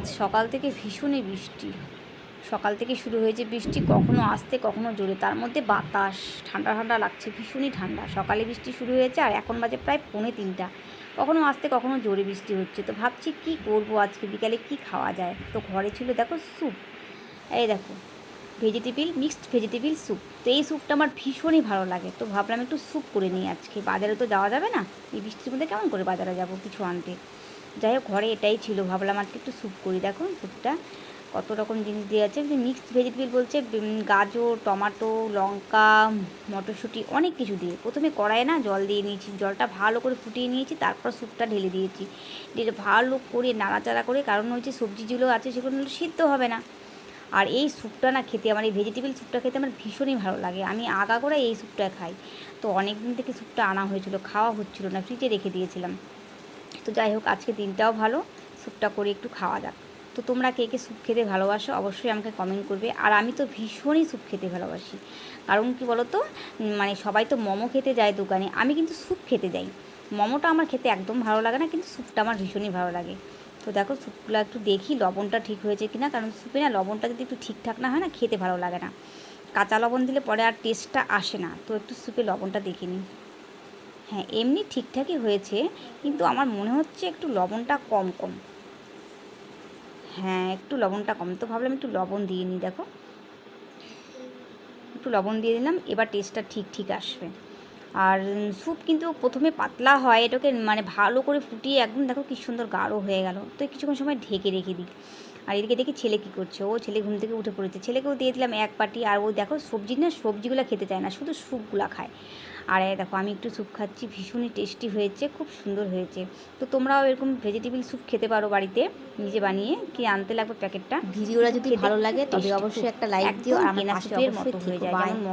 আজ সকাল থেকে ভীষণই বৃষ্টি। সকাল থেকে শুরু হয়েছে বৃষ্টি, কখনো আস্তে কখনো জোরে, তার মধ্যে বাতাস, ঠান্ডা ঠান্ডা লাগছে, ভীষণই ঠান্ডা। সকালে বৃষ্টি শুরু হয়েছে আর এখন বাজে প্রায় 2:45। কখনো আস্তে কখনো জোরে বৃষ্টি হচ্ছে। তো ভাবছি কী করবো আজকে, বিকালে কি খাওয়া যায়। তো ঘরে ছিল দেখো স্যুপ, এই দেখো মিক্সড ভেজিটেবিল স্যুপ। তো এই স্যুপটা আমার ভীষণই ভালো লাগে। তো ভাবলাম একটু স্যুপ করে নিই আজকে, বাজারে তো যাওয়া যাবে না, এই বৃষ্টির মধ্যে কেমন করে বাজারে যাব কিছু আনতে। যাই হোক, ঘরে এটাই ছিল, ভাবলাম আজকে একটু স্যুপ করি। দেখো স্যুপটা কত রকম জিনিস দিয়ে আছে, মিক্সড ভেজিটেবিল বলছে, গাজর, টমাটো, লঙ্কা, মটরশুঁটি, অনেক কিছু দিয়ে। প্রথমে কড়াইয়ে না জল দিয়ে নিয়েছি, জলটা ভালো করে ফুটিয়ে নিয়েছি, তারপর স্যুপটা ঢেলে দিয়েছি। ঢেলে ভালো করে নাড়াচাড়া করে, কারণ হচ্ছে সবজি যেগুলো আছে সেগুলো সিদ্ধ হবে না। আর এই স্যুপটা না খেতে, আমার এই ভেজিটেবিল স্যুপটা খেতে আমার ভীষণই ভালো লাগে। আমি আগাগোড়াই এই স্যুপটা খাই। তো অনেক দিন থেকে স্যুপটা আনা হয়েছিল, খাওয়া হচ্ছিল না, ফ্রিজে রেখে দিয়েছিলাম। তো যাই হোক, আজকে দিনটাও ভালো, স্যুপটা করে একটু খাওয়া যাক। তো তোমরা কে কে স্যুপ খেতে ভালোবাসো অবশ্যই আমাকে কমেন্ট করবে। আর আমি তো ভীষণই স্যুপ খেতে ভালোবাসি। কারণ কি বলো তো, মানে সবাই তো মোমো খেতে যায় দোকানে, আমি কিন্তু স্যুপ খেতে যাই। মোমোটা আমার খেতে একদম ভালো লাগে না, কিন্তু স্যুপটা আমার ভীষণই ভালো লাগে। তো দেখো স্যুপগুলো একটু দেখি লবণটা ঠিক হয়েছে কি না, কারণ স্যুপে না লবণটা যদি একটু ঠিকঠাক না হয় না, খেতে ভালো লাগে না। কাঁচা লবণ দিলে পরে আর টেস্টটা আসে না। তো একটু স্যুপে লবণটা দেখে নিই। হ্যাঁ, এমনি ঠিকঠাকই হয়েছে, কিন্তু আমার মনে হচ্ছে একটু লবণটা কম কম। হ্যাঁ, একটু লবণটা কম। তো ভাবলাম একটু লবণ দিয়ে নিই। দেখো একটু লবণ দিয়ে দিলাম, এবার টেস্টটা ঠিক ঠিক আসবে। আর স্যুপ কিন্তু প্রথমে পাতলা হয়, এটাকে মানে ভালো করে ফুটিয়ে একদম দেখো কী সুন্দর গাঢ় হয়ে গেল। তো কিছুক্ষণ সময় ঢেকে রেখে দিই। আর এদিকে দেখি ছেলে কী করছে, ছেলে ঘুম থেকে উঠে পড়েছে, ছেলেকেও দিয়ে দিলাম এক বাটি। আর ও দেখো সবজিগুলো খেতে চায় না, শুধু স্যুপগুলো খায়। আর দেখো আমি একটু স্যুপ খাচ্ছি, ভীষণই টেস্টি হয়েছে, খুব সুন্দর হয়েছে। তো তোমরাও এরকম ভেজিটেবিল স্যুপ খেতে পারো বাড়িতে নিজে বানিয়ে। কি আনতে লাগবে প্যাকেটটা। ভিডিওটা যদি ভালো লাগে তবে অবশ্যই একটা লাইক দিও, আর আমার কেনা পাশে স্যুপের অবশ্যই মতো হয়ে থেকো। যায়, বাই। যেমন